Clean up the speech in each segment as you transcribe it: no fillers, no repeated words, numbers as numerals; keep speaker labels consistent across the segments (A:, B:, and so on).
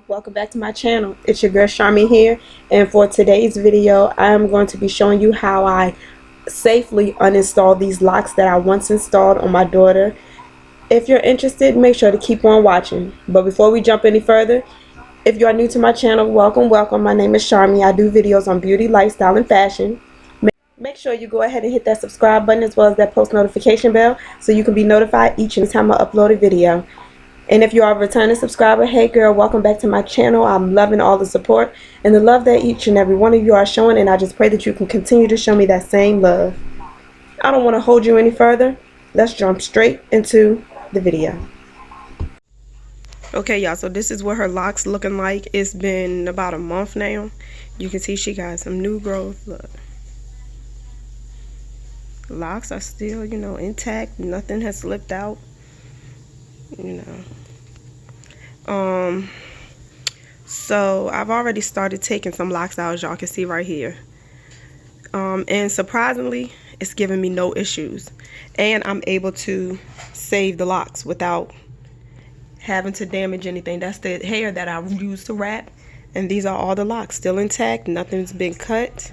A: Welcome back to my channel. It's your girl Charmy here, and for today's video I am going to be showing you how I safely uninstall these locks that I once installed on my daughter. If you're interested, make sure to keep on watching. But before we jump any further, if you are new to my channel, welcome. My name is Charmy. I do videos on beauty, lifestyle, and fashion. Make sure you go ahead and hit that subscribe button as well as that post notification bell so you can be notified each and every time I upload a video. And if you are a returning subscriber, hey girl, welcome back to my channel. I'm loving all the support and the love that each and every one of you are showing, and I just pray that you can continue to show me that same love. I don't want to hold you any further. Let's jump straight into the video. Okay, y'all, so this is what her locks looking like. It's been about a month now. You can see she got some new growth. Look. Locks are still, intact. Nothing has slipped out. So I've already started taking some locks out, as y'all can see right here. And surprisingly, it's giving me no issues. And I'm able to save the locks without having to damage anything. That's the hair that I used to wrap. And these are all the locks, still intact. Nothing's been cut.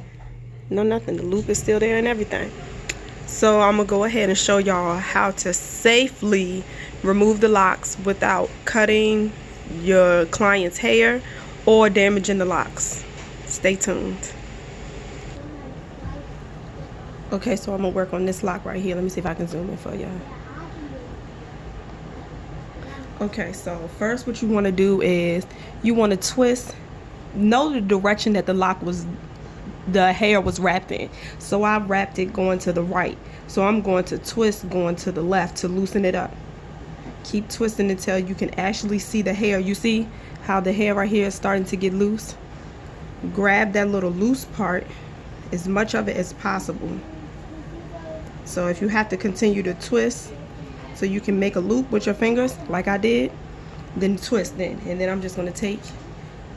A: No, nothing. The loop is still there and everything. So I'm going to go ahead and show y'all how to safely remove the locks without cutting your client's hair or damaging the locks. Stay tuned. Okay, so I'm going to work on this lock right here. Let me see if I can zoom in for y'all. Okay, so first what you want to do is you want to twist. Know the direction that the hair was wrapped in. So I wrapped it going to the right. So I'm going to twist going to the left to loosen it up. Keep twisting until you can actually see the hair. You see how the hair right here is starting to get loose? Grab that little loose part, as much of it as possible. So if you have to continue to twist so you can make a loop with your fingers like I did, then twist then. And then I'm just going to take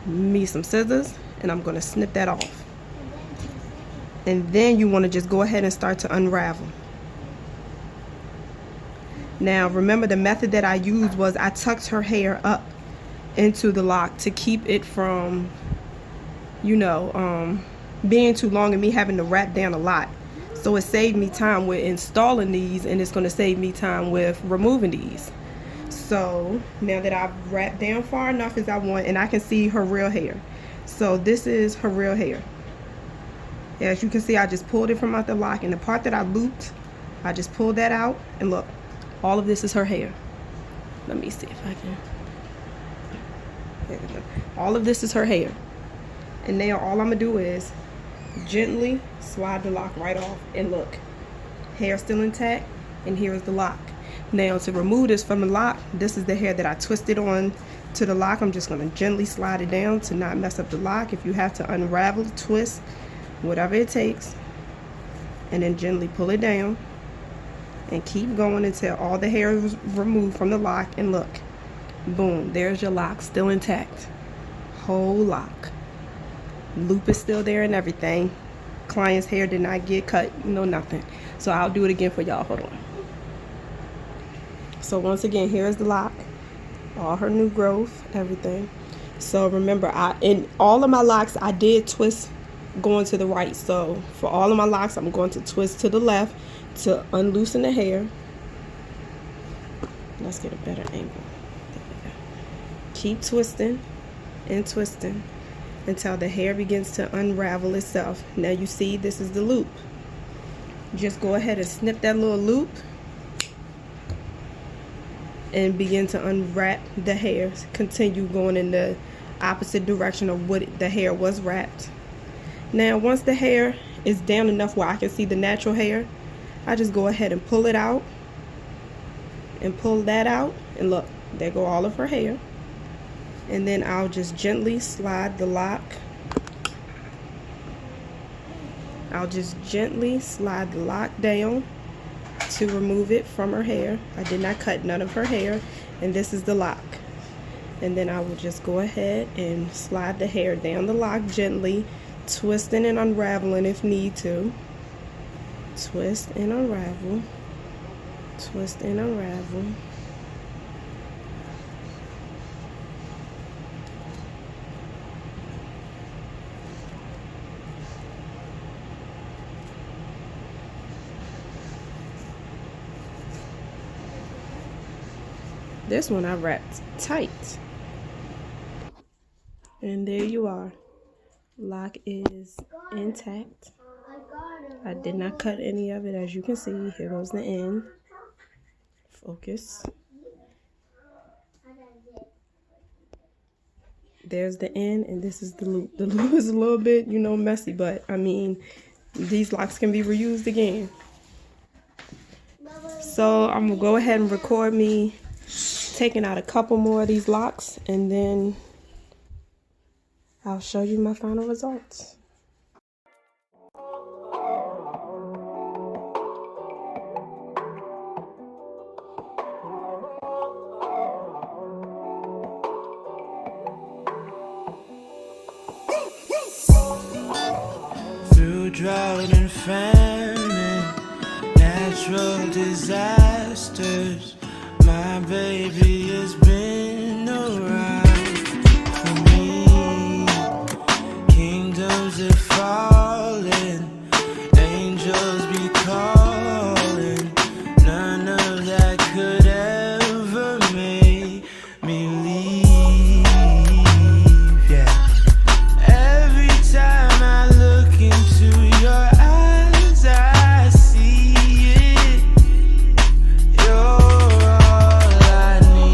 A: me some scissors and I'm going to snip that off. And then you want to just go ahead and start to unravel. Now remember, the method that I used was I tucked her hair up into the lock to keep it from being too long and me having to wrap down a lot. So it saved me time with installing these, and it's going to save me time with removing these. So now that I've wrapped down far enough as I want, and I can see her real hair. So this is her real hair. As you can see, I just pulled it from out the lock, and the part that I looped, I just pulled that out, and look, all of this is her hair. Let me see if I can. There we go. All of this is her hair. And now all I'm gonna do is gently slide the lock right off, and look, hair still intact, and here is the lock. Now to remove this from the lock, this is the hair that I twisted on to the lock. I'm just gonna gently slide it down to not mess up the lock. If you have to unravel, twist, whatever it takes, and then gently pull it down and keep going until all the hair is removed from the lock. And look, boom, there's your lock, still intact. Whole lock. Loop is still there and everything. Client's hair did not get cut, nothing. So I'll do it again for y'all. Hold on. So once again, here's the lock, all her new growth, everything. So remember, in all of my locks I did twist going to the right. So for all of my locks, I'm going to twist to the left to unloosen the hair. Let's get a better angle. There we go. Keep twisting and twisting until the hair begins to unravel itself. Now you see, this is the loop. Just go ahead and snip that little loop and begin to unwrap the hair. Continue going in the opposite direction of what the hair was wrapped. Now once the hair is down enough where I can see the natural hair, I just go ahead and pull it out and pull that out, and look, there go all of her hair. And then I'll just gently slide the lock. I'll just gently slide the lock down to remove it from her hair. I did not cut none of her hair, and this is the lock. And then I will just go ahead and slide the hair down the lock gently, twisting and unraveling if need to. Twist and unravel. Twist and unravel. This one I wrapped tight. And there you are. Lock is intact. I did not cut any of it, as you can see. Here goes the end. Focus. There's the end, and this is the loop. The loop is a little bit, you know, messy, but I mean, these locks can be reused again. So I'm gonna go ahead and record me taking out a couple more of these locks, and then I'll show you my final results.
B: Through drought and famine, natural disasters, my baby has been around for me. Kingdoms are falling, angels be calling. None of that could ever make me leave. Yeah. Every time I look into your eyes, I see it. You're all I need.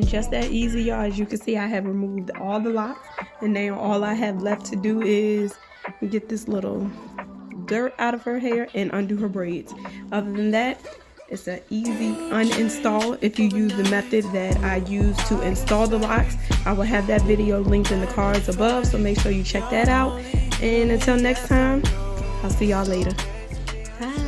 A: It's just that easy, y'all. As you can see, I have removed all the locks, and now all I have left to do is get this little dirt out of her hair and undo her braids. Other than that, it's an easy uninstall if you use the method that I use to install the locks. I will have that video linked in the cards above, so make sure you check that out. And until next time, I'll see y'all later. Bye.